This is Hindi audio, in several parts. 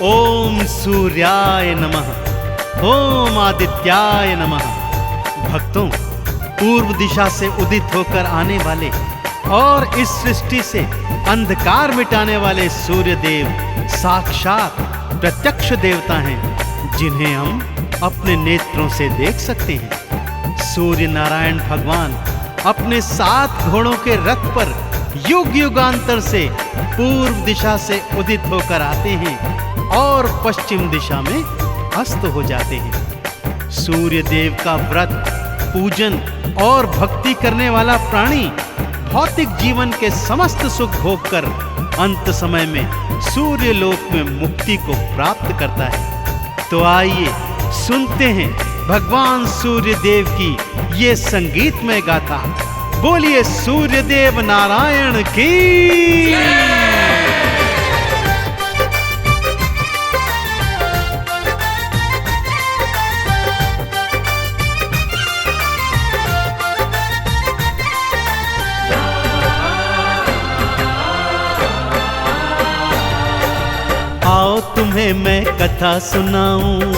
ओम सूर्याय नमः, ओम आदित्याय नमः। भक्तों, पूर्व दिशा से उदित होकर आने वाले और इस सृष्टि से अंधकार मिटाने वाले सूर्य देव साक्षात प्रत्यक्ष देवता हैं, जिन्हें हम अपने नेत्रों से देख सकते हैं। सूर्य नारायण भगवान अपने 7 घोड़ों के रथ पर युग युगांतर से पूर्व दिशा से उदित होकर आते हैं और पश्चिम दिशा में अस्त हो जाते हैं। सूर्य देव का व्रत, पूजन और भक्ति करने वाला प्राणी भौतिक जीवन के समस्त सुख भोग कर अंत समय में सूर्य लोक में मुक्ति को प्राप्त करता है। तो आइए सुनते हैं भगवान सूर्य देव की ये संगीतमय गाथा। बोलिए सूर्य देव नारायण की। आओ तुम्हें मैं कथा सुनाऊं,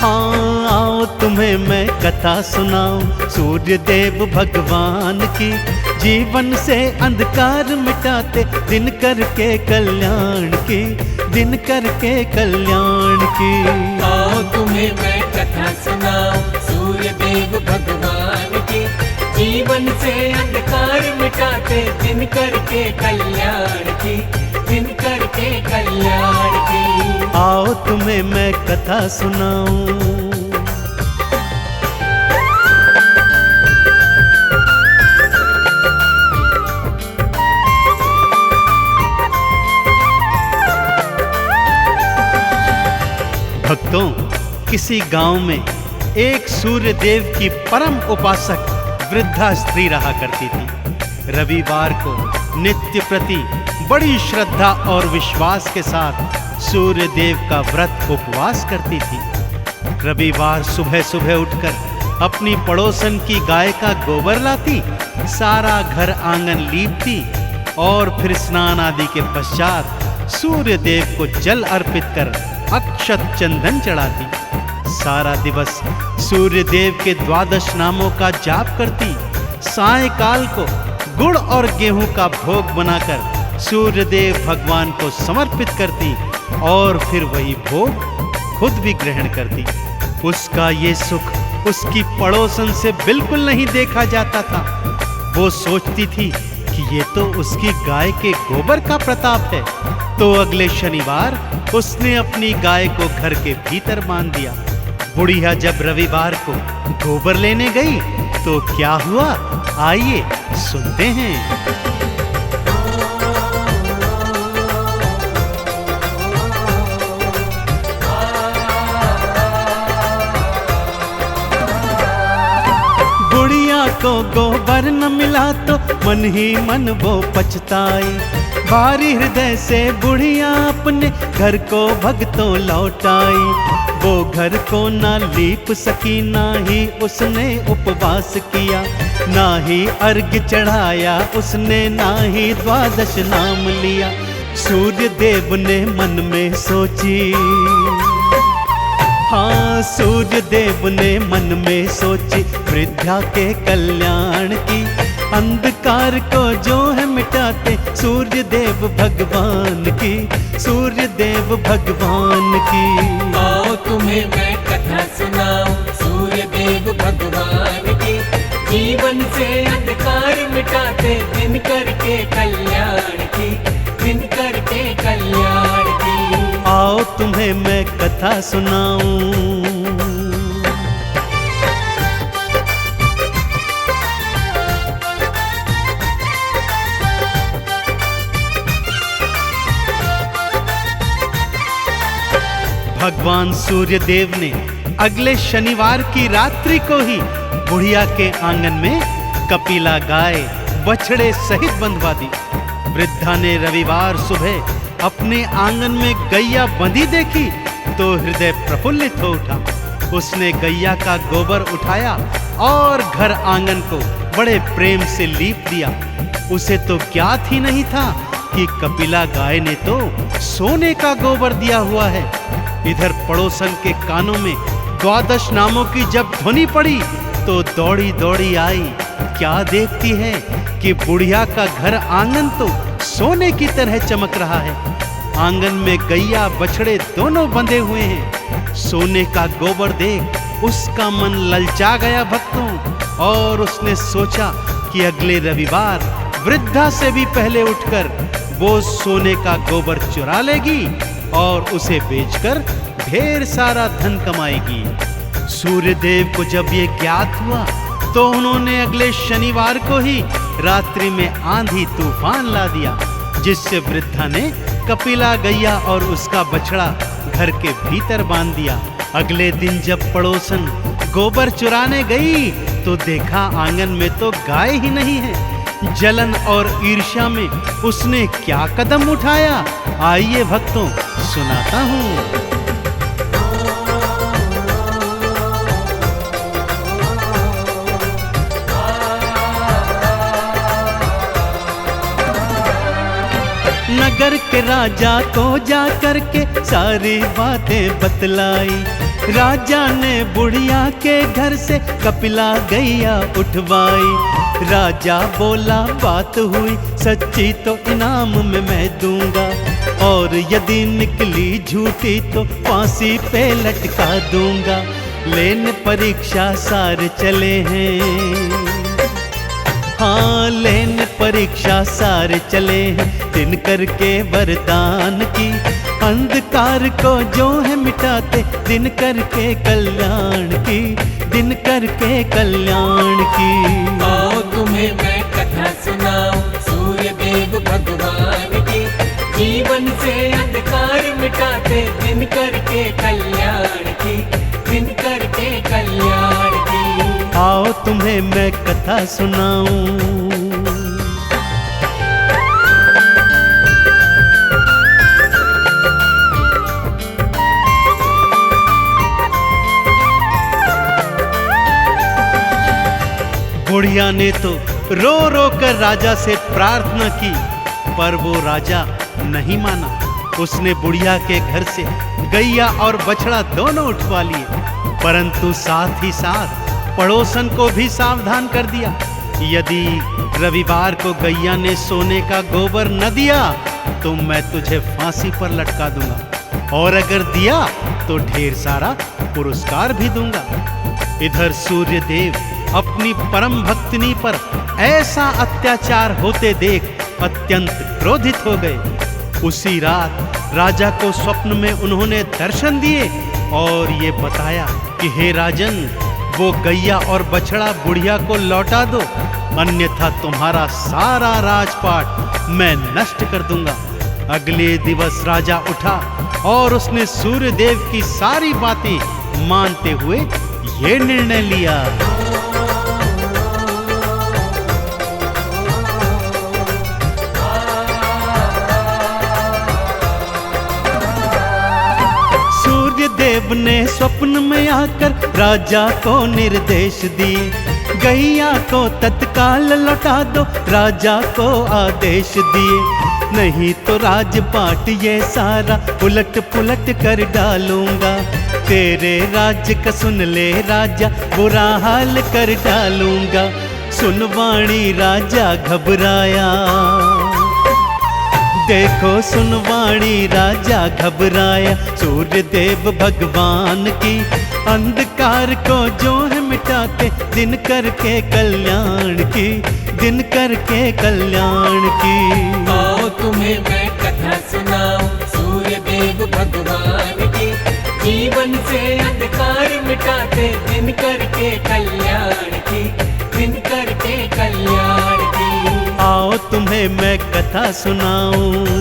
हाँ आओ तुम्हें मैं कथा सुनाऊं सूर्य देव भगवान की। जीवन से अंधकार मिटाते दिन करके कल्याण की, दिन करके कल्याण की। आओ तुम्हें मैं कथा सुनाऊं सूर्य देव भगवान की। जीवन से अंधकार मिटाते दिन करके कल्याण की, दिन करके कल्याण की। आओ तुम्हें मैं कथा सुनाऊं। भक्तों, किसी गांव में एक सूर्य देव की परम उपासक वृद्धा स्त्री रहा करती थी। रविवार को नित्य प्रति बड़ी श्रद्धा और विश्वास के साथ सूर्य देव का व्रत उपवास करती थी। रविवार सुबह सुबह उठकर अपनी पड़ोसन की गाय का गोबर लाती, सारा घर आंगन लीपती और फिर स्नान आदि के पश्चात सूर्य देव को जल अर्पित कर अक्षत चंदन चढ़ाती। सारा दिवस सूर्य देव के 12 नामों का जाप करती। सायंकाल को गुड़ और गेहूं का भोग बनाकर सूर्य देव भगवान को समर्पित करती और फिर वही भोग खुद भी ग्रहण करती। उसका ये सुख उसकी पड़ोसन से बिल्कुल नहीं देखा जाता था। वो सोचती थी कि ये तो उसकी गाय के गोबर का प्रताप है। तो अगले शनिवार उसने अपनी गाय को घर के भीतर बांध दिया। बुढ़िया जब रविवार को गोबर लेने गई तो क्या हुआ, आइए सुनते हैं। को गोबर न मिला तो मन ही मन वो पछताई। भारी हृदय से बुढ़िया अपने घर को भगतों लौटाई। वो घर को ना लीप सकी, ना ही उसने उपवास किया, ना ही अर्घ्य चढ़ाया उसने, ना ही 12 नाम लिया। सूर्य देव ने मन में सोची, हाँ सूर्य देव ने मन में सोची वृद्धा के कल्याण की। अंधकार को जो है मिटाते सूर्य देव भगवान की, सूर्य देव भगवान की। आओ तुम्हें मैं कथा सुनाऊं सूर्य देव भगवान की। जीवन से अंधकार मिटाते दिन करके कल्याण की, दिन करके कल्याण की। आओ तुम्हें मैं कथा सुनाऊं। भगवान सूर्य देव ने अगले शनिवार की रात्रि को ही बुढ़िया के आंगन में कपिला गाय बछड़े सहित बंधवा दी। वृद्धा ने रविवार सुबह अपने आंगन में गैया बंधी देखी तो हृदय प्रफुल्लित हो उठा। उसने गैया का गोबर उठाया और घर आंगन को बड़े प्रेम से लीप दिया। उसे तो ज्ञात ही नहीं था कि कपिला गाय ने तो सोने का गोबर दिया हुआ है। इधर पड़ोसन के कानों में 12 नामों की जब ध्वनि पड़ी तो दौड़ी दौड़ी आई। क्या देखती है कि बुढ़िया का घर आंगन तो सोने की तरह चमक रहा है। आंगन में गैया बछड़े दोनों बंधे हुए हैं। सोने का गोबर देख उसका मन ललचा गया भक्तों, और उसने सोचा कि अगले रविवार वृद्धा से भी पहले उठकर वो सोने का गोबर चुरा लेगी और उसे बेचकर ढेर सारा धन कमाएगी। सूर्यदेव को जब ये ज्ञात हुआ तो उन्होंने अगले शनिवार को ही रात्रि में आंधी तूफान ला दिया, जिससे वृद्धा ने कपिला गैया और उसका बछड़ा घर के भीतर बांध दिया। अगले दिन जब पड़ोसन गोबर चुराने गई तो देखा आंगन में तो गाय ही नहीं है। जलन और ईर्ष्या में उसने क्या कदम उठाया, आइए भक्तों सुनाता हूँ। नगर के राजा को जा करके सारी बातें बतलाई। राजा ने बुढ़िया के घर से कपिला गैया उठवाई। राजा बोला बात हुई सच्ची तो इनाम में मैं दूंगा, और यदि निकली झूठी तो फांसी पे लटका दूंगा। लेने परीक्षा सारे चले हैं, हाँ लेने परीक्षा सारे चले हैं। दिन करके वरदान की अंधकार को जो है मिटाते, दिन करके कल्याण की, दिन करके कल्याण की। आओ तुम्हें मैं कथा सुनाऊं सूर्य देव भगवान की। जीवन से अंधकार मिटाते, दिन करके कल्याण की, दिन करके कल्याण की। आओ तुम्हें मैं कथा सुनाऊं। बुढ़िया ने तो रो रो कर राजा से प्रार्थना की, पर वो राजा नहीं माना। उसने बुढ़िया के घर से गैया और बछड़ा दोनों उठवा लिए, परंतु साथ ही साथ पड़ोसन को भी सावधान कर दिया। यदि रविवार को गैया ने सोने का गोबर न दिया तो मैं तुझे फांसी पर लटका दूंगा, और अगर दिया तो ढेर सारा पुरस्कार भी दूंगा। इधर सूर्यदेव अपनी परम भक्तिनी पर ऐसा अत्याचार होते देख अत्यंत क्रोधित हो गए। उसी रात राजा को स्वप्न में उन्होंने दर्शन दिए और ये बताया कि हे राजन, वो गैया और बछड़ा बुढ़िया को लौटा दो, अन्यथा तुम्हारा सारा राजपाट मैं नष्ट कर दूंगा। अगले दिवस राजा उठा और उसने सूर्यदेव की सारी बातें मानते हुए ये निर्णय लिया। सूर्यदेव ने स्वप्न में आकर राजा को निर्देश दिए, गैया को तत्काल लौटा दो, राजा को आदेश दिए। नहीं तो राजपाट ये सारा उलट पुलट कर डालूंगा, तेरे राज्य का सुन ले राजा, बुरा हाल कर डालूंगा। सुन वाणी राजा घबराया, देखो सुनवाणी राजा घबराया। सूर्यदेव भगवान की अंधकार को जो है मिटाते, दिन करके कल्याण की, दिन करके कल्याण की। आओ तुम्हें मैं कथा सुनाऊं सूर्यदेव भगवान की। जीवन से अंधकार मिटाते, दिन करके कल्याण की, दिन करके कल्याण की। आओ तुम्हें मैं कथा सुनाऊं।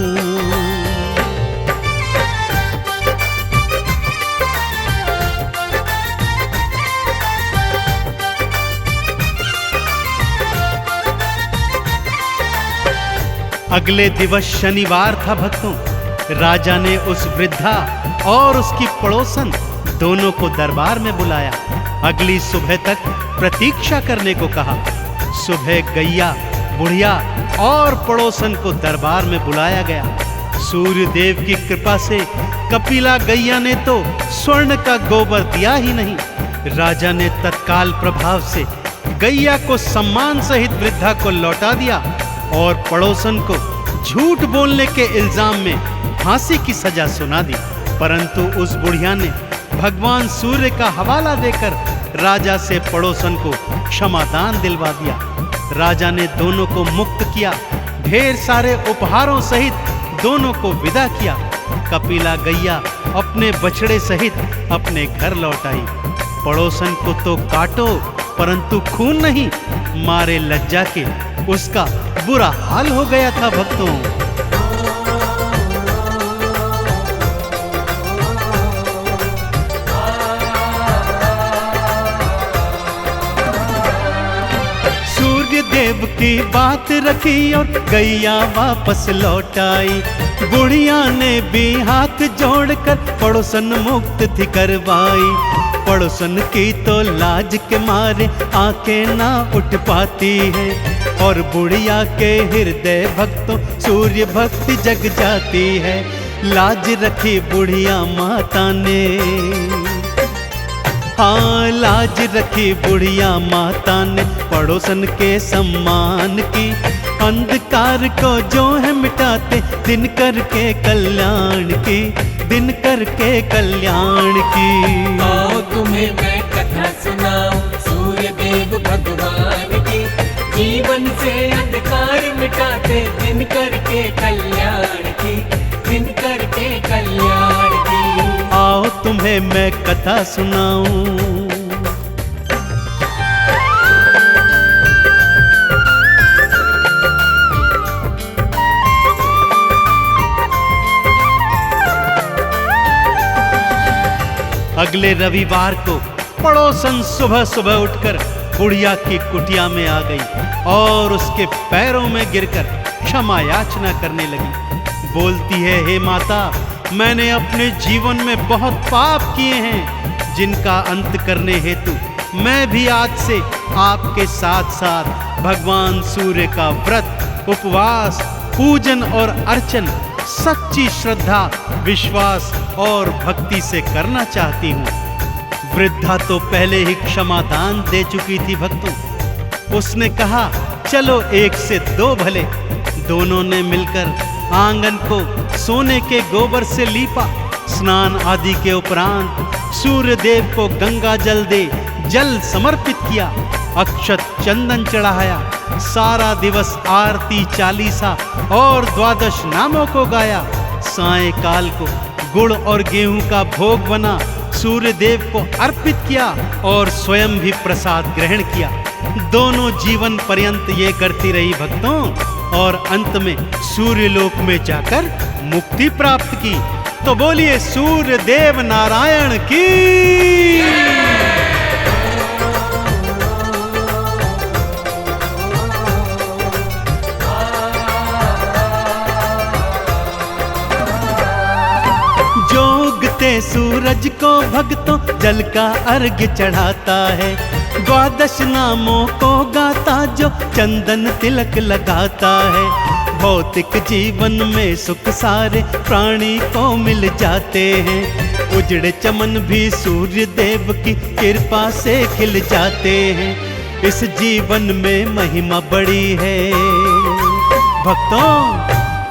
अगले दिवस शनिवार था भक्तों। राजा ने उस वृद्धा और उसकी पड़ोसन दोनों को दरबार में बुलाया। अगली सुबह तक प्रतीक्षा करने को कहा। सुबह गैया बुढ़िया और पड़ोसन को दरबार में बुलाया गया। सूर्य देव की कृपा से कपिला गैया ने तो स्वर्ण का गोबर दिया ही नहीं, राजा ने तत्काल प्रभाव से गैया को सम्मान सहित वृद्धा को लौटा दिया और पड़ोसन को झूठ बोलने के इल्जाम में फांसी की सजा सुना दी। परंतु उस बुढ़िया ने भगवान सूर्य का हवाला देकर राजा से पड़ोसन को क्षमादान दिलवा दिया। राजा ने दोनों को मुक्त किया, ढेर सारे उपहारों सहित दोनों को विदा किया। कपिला गैया अपने बछड़े सहित अपने घर लौट आई। पड़ोसन को तो काटो परंतु खून नहीं, मारे लज्जा के उसका बुरा हाल हो गया था भक्तों। सूर्य देव की बात रखी और गैया वापस लौट आई। बुढ़िया ने भी हाथ जोड़कर पड़ोसन मुक्त थी करवाई। पड़ोसन की तो लाज के मारे आंखें ना उठ पाती है और बुढ़िया के हृदय भक्तों सूर्य भक्ति जग जाती है। लाज रखी बुढ़िया माता ने, हाँ लाज रखी बुढ़िया माता ने पड़ोसन के सम्मान की। अंधकार को जो है मिटाते दिन करके कल्याण की, दिन करके कल्याण की। आओ तुम्हें मैं कथा सुनाऊं सूर्य देव भगवान की, जीवन से अंधकार मिटाते दिन करके कल्याण की, दिन करके कल्याण की। आओ तुम्हें मैं कथा सुनाऊं। अगले रविवार को पड़ोसन सुबह सुबह उठकर बुढ़िया की कुटिया में आ गई और उसके पैरों में गिरकर क्षमा याचना करने लगी। बोलती है, हे माता, मैंने अपने जीवन में बहुत पाप किए हैं जिनका अंत करने हेतु मैं भी आज से आपके साथ साथ भगवान सूर्य का व्रत, उपवास, पूजन और अर्चन सच्ची श्रद्धा, विश्वास और भक्ति से करना चाहती हूँ। वृद्धा तो पहले ही क्षमादान दे चुकी थी भक्तों। उसने कहा, चलो एक से दो भले। दोनों ने मिलकर आंगन को सोने के गोबर से लीपा। स्नान आदि के उपरांत सूर्य देव को गंगा जल दे जल समर्पित किया, अक्षत चंदन चढ़ाया। सारा दिवस आरती, चालीसा और द्वादश नामों को गाया। सायंकाल को गुड़ और गेहूं का भोग बना सूर्य देव को अर्पित किया और स्वयं भी प्रसाद ग्रहण किया। दोनों जीवन पर्यंत ये करती रही भक्तों और अंत में सूर्य लोक में जाकर मुक्ति प्राप्त की। तो बोलिए सूर्य देव नारायण की। जोगते सूरज को भक्तों जल का अर्घ्य चढ़ाता है। द्वादश नामों को गाता जो चंदन तिलक लगाता है। भौतिक जीवन में सुख सारे प्राणी को मिल जाते हैं। उजड़े चमन भी सूर्य देव की कृपा से खिल जाते हैं। इस जीवन में महिमा बड़ी है भक्तों,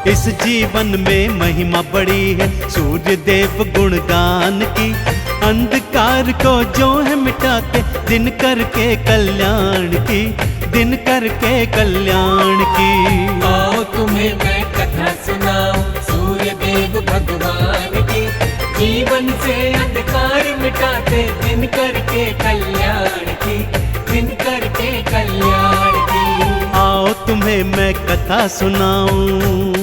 इस जीवन में महिमा बड़ी है सूर्य देव गुणगान की। अंधकार को जो है मिटाते दिन करके कल्याण की, दिन करके कल्याण की। आओ तुम्हें मैं कथा सुनाऊं सूर्य देव भगवान की, जीवन से अंधकार मिटाते दिन करके कल्याण की, दिन करके कल्याण की। आओ तुम्हें मैं कथा सुनाऊं।